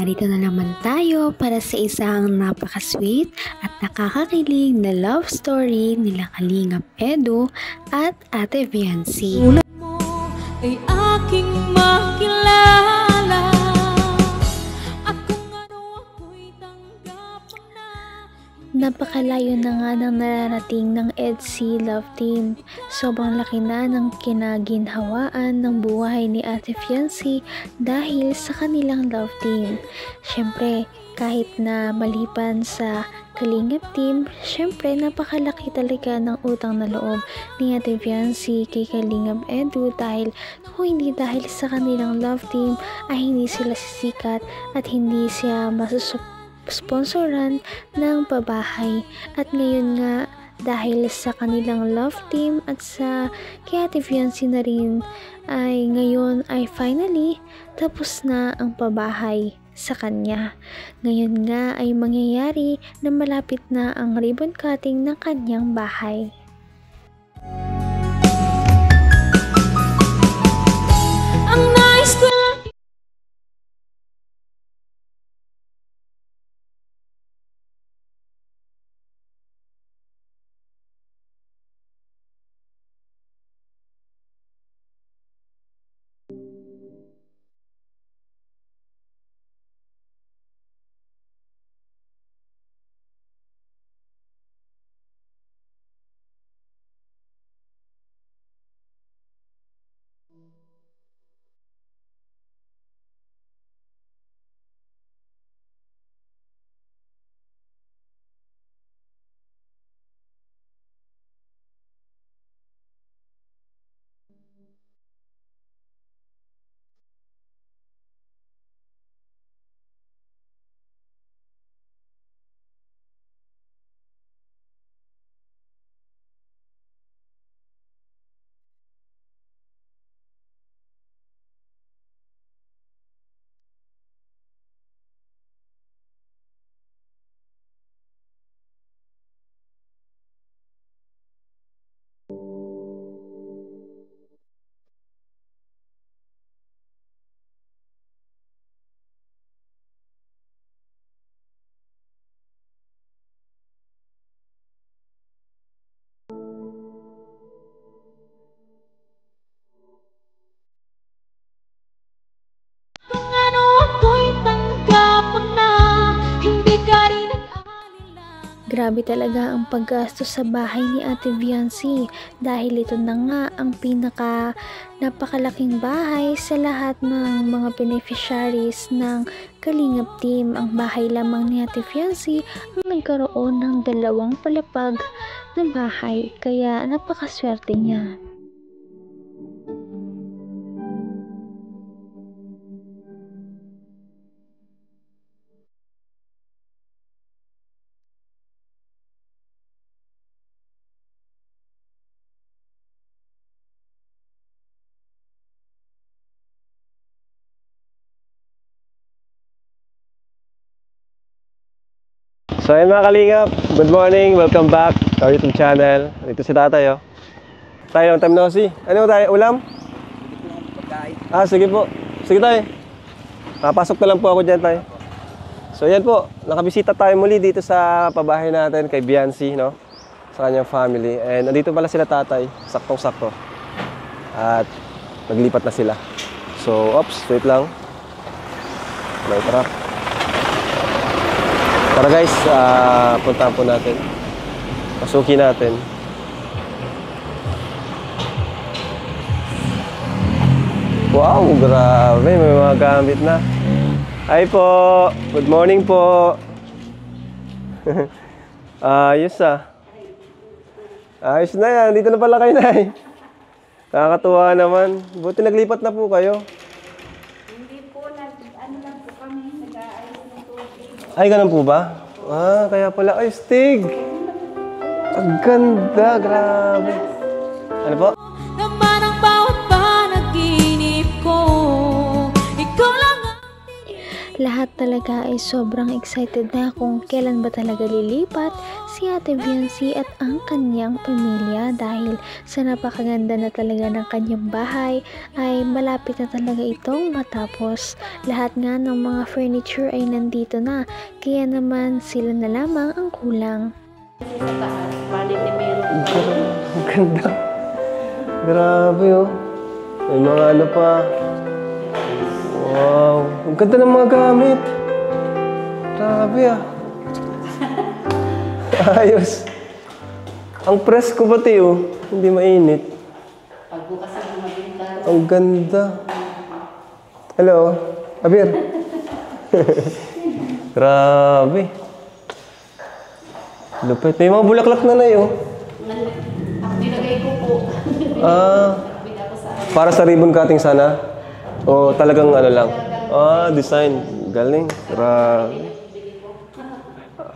narito na naman tayo para sa isang napaka-sweet at nakakakilig na love story nila Kalingap Edu at Ate Viancy. Tulad mo ay aking makilala at kung ano ako'y tanggap na. Napakalayo na nga ng nararating ng EDSI Love Team. Sobrang laki na ng kinaginhawaan ng buhay ni Ate Viancy dahil sa kanilang love team. Syempre, kahit na maliban sa Kalingap Team, syempre napakalaki talaga ng utang na loob ni Ate Viancy kay Kalingap Edu dahil kung hindi dahil sa kanilang love team ay hindi sila sisikat at hindi siya sponsoran ng pabahay. At ngayon nga dahil sa kanilang love team at sa kay Ate Viancy na rin ay ngayon ay finally tapos na ang pabahay sa kanya. Ngayon nga ay mangyayari na malapit na ang ribbon cutting ng kanyang bahay. Ang nais ko kung ano ako'y tanggap na, hindi ka rin nag-aalilangan. Grabe talaga ang paggastos sa bahay ni Ate Viancy dahil ito na nga ang napakalaking bahay sa lahat ng mga beneficiaries ng Kalingap Team. Ang bahay lamang ni Ate Viancy ang nagkaroon ng 2 palapag na bahay, kaya napakaswerte niya. So ayun mga Kalingap, good morning, welcome back to our YouTube channel. Dito si Tatay oh. Tayo, long time no see. Ano tayo, ulam? Sige po. Sige tayo. Papasok na lang po ako dyan tayo. So yan po, nakabisita tayo muli dito sa pabahay natin kay Viancy, no? Sa kanyang family. And nandito pala sila Tatay, saktong-sakto. At naglipat na sila. So, wait lang. May truck. Tara guys, puntahan po natin. Pasukin natin. Wow, grabe. May mga gamit na. Hi po. Good morning po. Ayos Ayos na yan. Dito na pala kayo, Nay. Nakakatuwa naman. Buti naglipat na po kayo. Ay, ganun po ba? Kaya pala. Ay, Stig! Ang ganda, grabe. Ano po? Naman ang bawat panaginip ko, ikaw lang ang Lahat talaga ay sobrang excited na kung kailan ba talaga lilipat si Ate Viancy at ang kanyang pamilya dahil sa napakaganda na talaga ng kanyang bahay ay malapit na talaga itong matapos. Lahat nga ng mga furniture ay nandito na, kaya naman sila na lamang ang kulang. Ang ganda. Grabe oh. May mga ano pa. Wow. Ang ganda ng mga gamit. Grabe ah. Ayos. Ang presko pati oh. Hindi mainit. Ang ganda. Hello. Abir. Grabe. Lupit. May mga bulaklak na yun. Nilagay ko po. Para sa ribbon cutting sana? O talagang ano lang? Design. Galing. Grabe.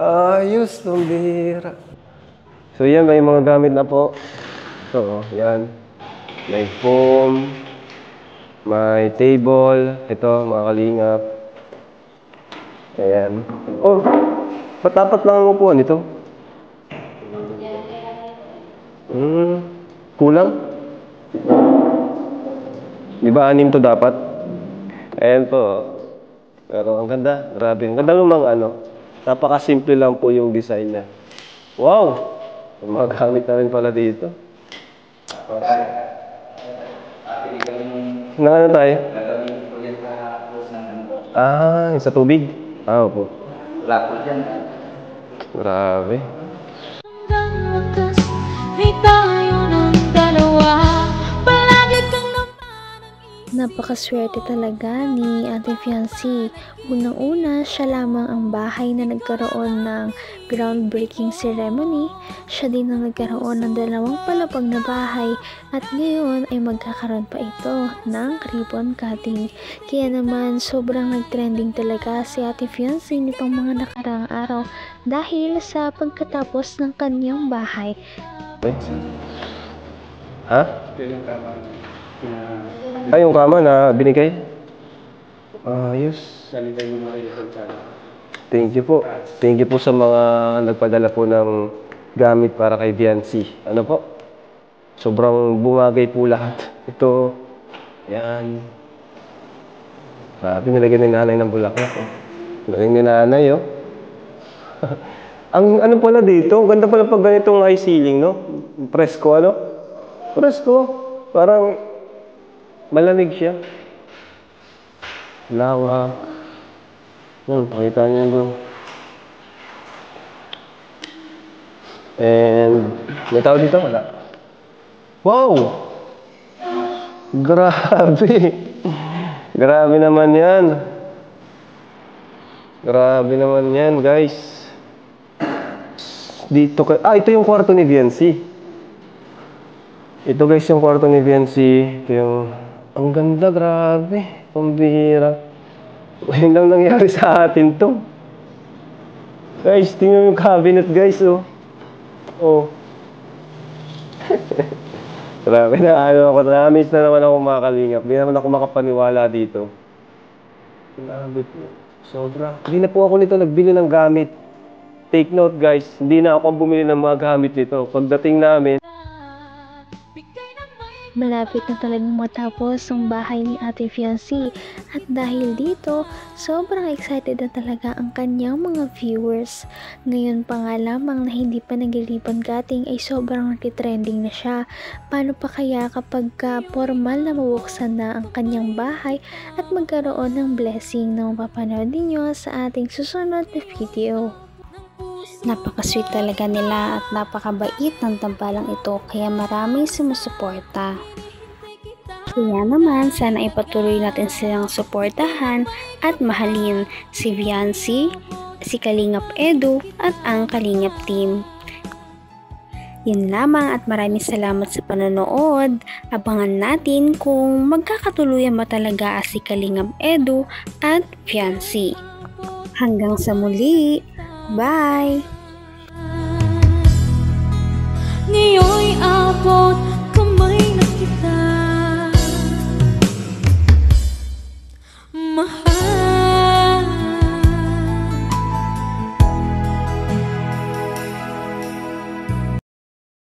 Ayos. Tumbira. So yan, may mga gamit na po. So, yan. May foam. May table. Ito, mga kalingap. Ayan. Oh, ba't dapat lang ang upuan ito? Kulang? Di ba 6 to dapat? Ayan po. Pero ang ganda. Grabe. Ang ganda ng mga ano. Napaka-simple lang po yung design na. Wow! May mga gamit na rin pala dito. Nang ano tayo? Sa tubig? Opo. Grabe. Hanggang wakas ay tayo ng dalawa. Palagi kang Napakaswerte talaga ni Ate Viancy. Unang-una, siya lamang ang bahay na nagkaroon ng groundbreaking ceremony. Siya din ang nagkaroon ng 2 palapag na bahay at ngayon ay magkakaroon pa ito ng ribbon cutting. Kaya naman sobrang nagtrending talaga si Ate Viancy nitong mga nakaraang araw dahil sa pagkatapos ng kanyang bahay. Ha? Yung kama na binigay? Ayos. Thank you po. Thank you po sa mga nagpadala po ng gamit para kay Viancy. Ano po? Sobrang bumagay po lahat. Ito. Yan. Sabi, nilagyan ng nanay ng bulaklak. Galing ni nanay, oh. Ang ano pala dito, ganda pala pag ganitong high ceiling, no? Presko, ano? Presko. Parang malamig siya. Lawak. Pakita niyo bro. And may tao dito? Wala. Wow! Grabe! Grabe naman yan. Grabe naman yan, guys. Dito ito yung kwarto ni Viancy. Ito guys yung kwarto ni Viancy. Ito yung... Ang ganda, grabe. Pambihira. Ngayon lang nangyari sa atin to. Guys, tingnan yung cabinet guys, oh. Oh. Grabe na, na-miss na naman ako makakalingap. Hindi naman ako makapaniwala dito. Grabe po. Sobra. Hindi na po ako nito nagbili ng gamit. Take note guys, hindi na ako bumili ng mga gamit nito. Pagdating namin, Malapit na talagang matapos ang bahay ni Ate Viancy at dahil dito, sobrang excited na talaga ang kanyang mga viewers. Ngayon pa nga lamang na hindi pa nag-ribbon cutting ay sobrang nag-trending na siya. Paano pa kaya kapag formal na mabuksan na ang kanyang bahay at magkaroon ng blessing na mapapanood ninyo sa ating susunod na video. Napaka-sweet talaga nila at napakabait ng tambalang ito kaya maraming sumusuporta. Kaya naman sana ipatuloy natin silang suportahan at mahalin si Viancy, si Kalingap Edu at ang Kalingap team. Yun lamang at maraming salamat sa panonood. Abangan natin kung magkakatuluyan ba talaga si Kalingap Edu at Viancy. Hanggang sa muli! Bye! ngayon'y abot